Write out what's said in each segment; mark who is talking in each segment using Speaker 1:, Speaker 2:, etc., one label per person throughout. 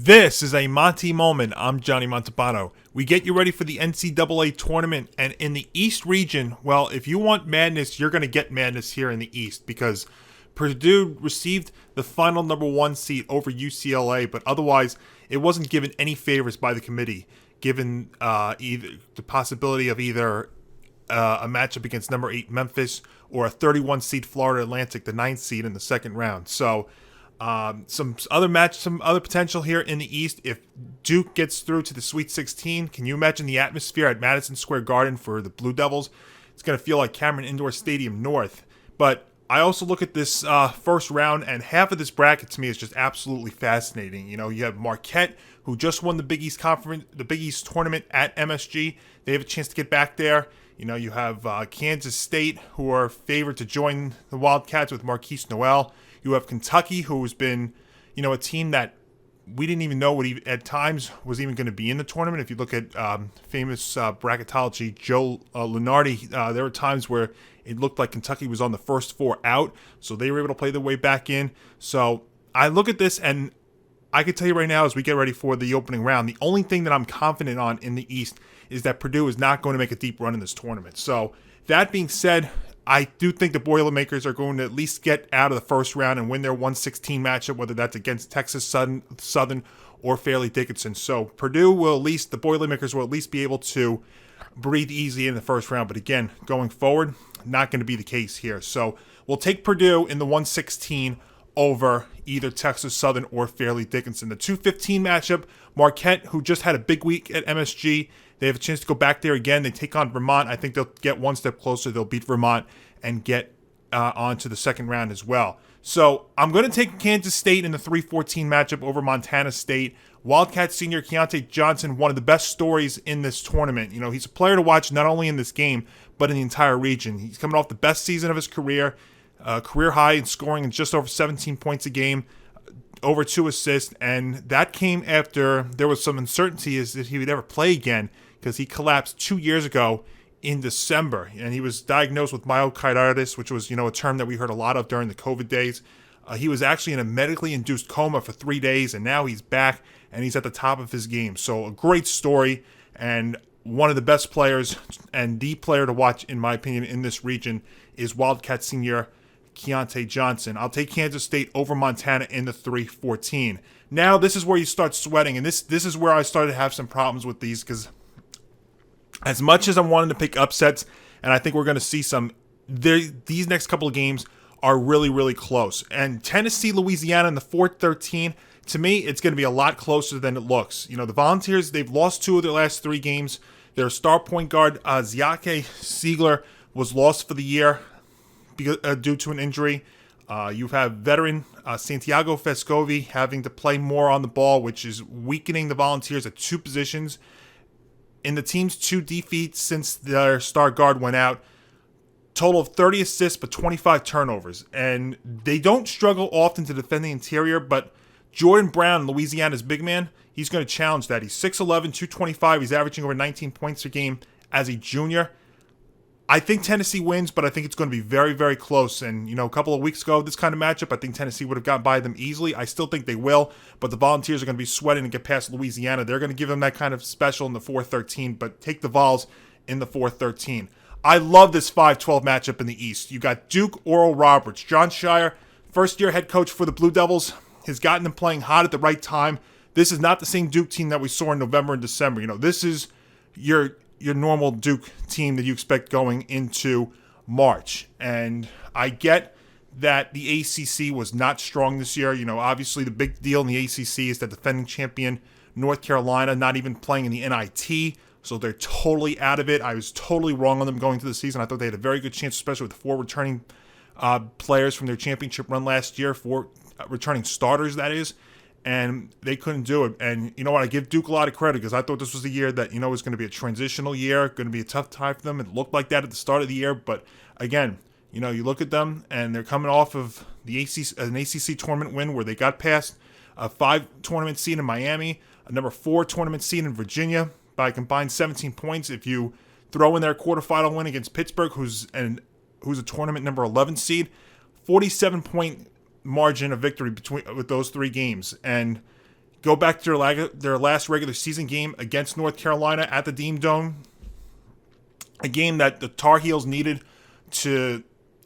Speaker 1: This is a Montie moment. I'm Johnny Montalbano. We get you ready for the NCAA Tournament, and in the East region, well, if you want madness, you're going to get madness here in the East because Perdue received the final number one seat over UCLA, but otherwise, it wasn't given any favors by the committee, given either the possibility of either a matchup against number 8 Memphis or a 31 seed Florida Atlantic, the 9th seed in the second round. So some other potential here in the East. If Duke gets through to the Sweet 16, can you imagine the atmosphere at Madison Square Garden for the Blue Devils? It's going to feel like Cameron Indoor Stadium North. But I also look at this first round, and half of this bracket to me is just absolutely fascinating. You know, you have Marquette, who just won the Big East Conference, the Big East Tournament at MSG. They have a chance to get back there. You know, you have Kansas State, who are favored to join the Wildcats with Marquise Noel. You have Kentucky, who has been, you know, a team that we didn't even know at times was even going to be in the tournament. If you look at famous bracketology Joe Lunardi, there were times where it looked like Kentucky was on the first four out, so they were able to play their way back in. So I look at this, and I can tell you right now, as we get ready for the opening round, the only thing that I'm confident on in the East is that Purdue is not going to make a deep run in this tournament. So that being said, I do think the Boilermakers are going to at least get out of the first round and win their 116 matchup, whether that's against Texas Southern or Fairleigh Dickinson. So Purdue will at least, the Boilermakers will at least be able to breathe easy in the first round. But again, going forward, not going to be the case here. So we'll take Purdue in the 116 over either Texas Southern or Fairleigh Dickinson. The 215 matchup, Marquette, who just had a big week at MSG, they have a chance to go back there again. They take on Vermont. I think they'll get one step closer. They'll beat Vermont and get on to the second round as well. So I'm going to take Kansas State in the 3-14 matchup over Montana State. Wildcat senior Keontae Johnson, one of the best stories in this tournament. You know, he's a player to watch not only in this game, but in the entire region. He's coming off the best season of his career, career high in scoring in just over 17 points a game, over 2 assists, and that came after there was some uncertainty as if he would ever play again because he collapsed 2 years ago in December, and he was diagnosed with myocarditis, which was, you know, a term that we heard a lot of during the COVID days. He was actually in a medically induced coma for 3 days, and now he's back, and he's at the top of his game. So a great story, and one of the best players, and the player to watch, in my opinion, in this region is Wildcat senior Keontae Johnson. I'll take Kansas State over Montana in the 3-14. Now, this is where you start sweating, and this is where I started to have some problems with these because as much as I'm wanting to pick upsets, and I think we're going to see some, these next couple of games are really, really close. And Tennessee, Louisiana in the 4-13, to me, it's going to be a lot closer than it looks. You know, the Volunteers, they've lost 2 of their last 3 games. Their star point guard, Ziake Siegler, was lost for the year due to an injury. You have veteran Santiago Vescovi having to play more on the ball, which is weakening the Volunteers at 2 positions. In the team's 2 defeats since their star guard went out, total of 30 assists but 25 turnovers. And they don't struggle often to defend the interior, but Jordan Brown, Louisiana's big man, he's going to challenge that. He's 6'11", 225. He's averaging over 19 points a game as a junior. I think Tennessee wins, but I think it's going to be very, very close. And, you know, a couple of weeks ago, this kind of matchup, I think Tennessee would have gotten by them easily. I still think they will, but the Volunteers are going to be sweating to get past Louisiana. They're going to give them that kind of special in the 4-13, but take the Vols in the 4-13. I love this 5-12 matchup in the East. You got Duke, Oral Roberts. John Shire, first-year head coach for the Blue Devils, has gotten them playing hot at the right time. This is not the same Duke team that we saw in November and December. You know, this is your normal Duke team that you expect going into March. And I get that the ACC was not strong this year. You know, obviously the big deal in the ACC is that defending champion North Carolina not even playing in the NIT, so they're totally out of it. I was totally wrong on them going to the season. I thought they had a very good chance, especially with 4 returning players from their championship run last year, 4 returning starters, that is. And they couldn't do it. And you know what? I give Duke a lot of credit because I thought this was a year that, you know, was going to be a transitional year, going to be a tough time for them. It looked like that at the start of the year. But again, you know, you look at them and they're coming off of an ACC tournament win where they got past a 5 tournament seed in Miami, a number 4 tournament seed in Virginia by a combined 17 points. If you throw in their quarterfinal win against Pittsburgh, who's a tournament number 11 seed, 47-point margin of victory with those 3 games. And go back to their last regular season game against North Carolina at the Dean Dome, a game that the Tar Heels needed to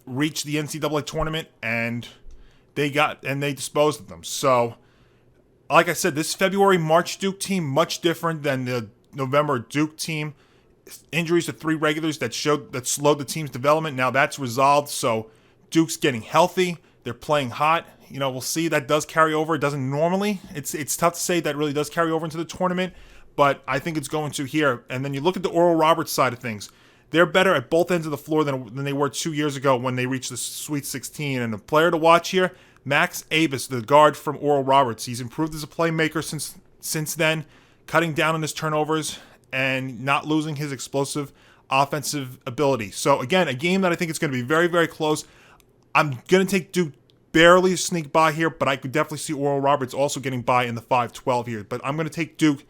Speaker 1: reach the NCAA tournament, and they disposed of them. So, like I said, this February-March Duke team, much different than the November Duke team. Injuries to 3 regulars that slowed the team's development. Now that's resolved, so Duke's getting healthy. They're playing hot. We'll see. That does carry over. It doesn't normally. It's tough to say that really does carry over into the tournament, but I think it's going to here. And then you look at the Oral Roberts side of things. They're better at both ends of the floor than they were 2 years ago when they reached the Sweet 16. And a player to watch here, Max Abus, the guard from Oral Roberts. He's improved as a playmaker since then, cutting down on his turnovers and not losing his explosive offensive ability. So, again, a game that I think is going to be very, very close. I'm going to take Duke barely sneak by here, but I could definitely see Oral Roberts also getting by in the 5-12 here. But I'm going to take Duke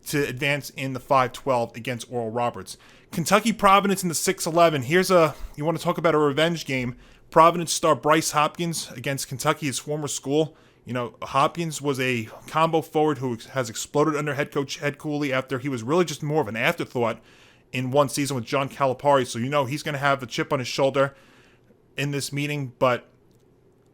Speaker 1: to advance in the 5-12 against Oral Roberts. Kentucky Providence in the 6-11. You want to talk about a revenge game. Providence star Bryce Hopkins against Kentucky, his former school. Hopkins was a combo forward who has exploded under head coach Ed Cooley after he was really just more of an afterthought in one season with John Calipari. So he's going to have a chip on his shoulder in this meeting. But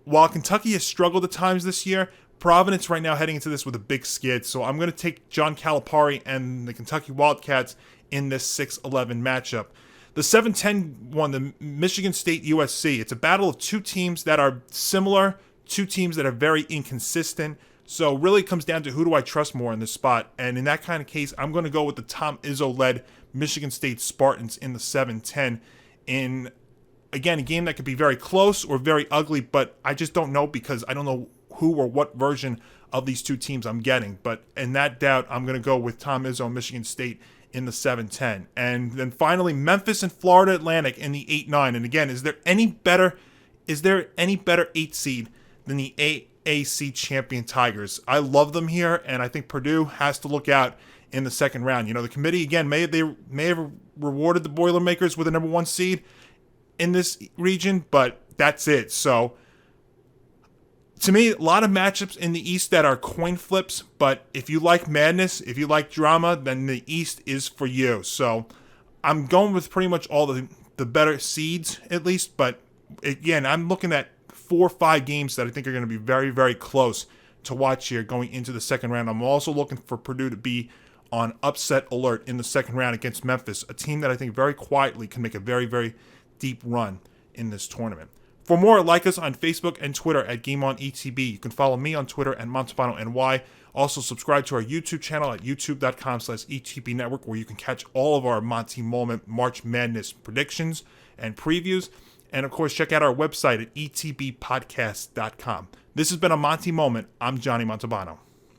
Speaker 1: while Kentucky has struggled at times this year, Providence right now heading into this with a big skid. So I'm going to take John Calipari and the Kentucky Wildcats in this 6-11 matchup. The 7-10 one, the Michigan State USC. It's a battle of 2 teams that are similar, 2 teams that are very inconsistent. So really it comes down to who do I trust more in this spot. And in that kind of case, I'm going to go with the Tom Izzo-led Michigan State Spartans in the 7-10 in, again, a game that could be very close or very ugly, but I just don't know because I don't know who or what version of these 2 teams I'm getting. But in that doubt, I'm going to go with Tom Izzo and Michigan State in the 7-10. And then finally, Memphis and Florida Atlantic in the 8-9. And again, is there any better 8 seed than the AAC champion Tigers? I love them here, and I think Perdue has to look out in the second round. The committee, again, may have rewarded the Boilermakers with a number 1 seed in this region, but that's it. So, to me, a lot of matchups in the East that are coin flips, but if you like madness, if you like drama, then the East is for you. So I'm going with pretty much all the better seeds, at least, but again, I'm looking at 4 or 5 games that I think are going to be very, very close to watch here going into the second round. I'm also looking for Purdue to be on upset alert in the second round against Memphis, a team that I think very quietly can make a very, very deep run in this tournament. For more, like us on Facebook and Twitter at GameOnETB. You can follow me on Twitter at Montalbano NY. Also, subscribe to our YouTube channel at youtube.com/ETB Network, where you can catch all of our Montie Moment March Madness predictions and previews. And, of course, check out our website at etbpodcast.com. This has been a Montie Moment. I'm Johnny Montalbano.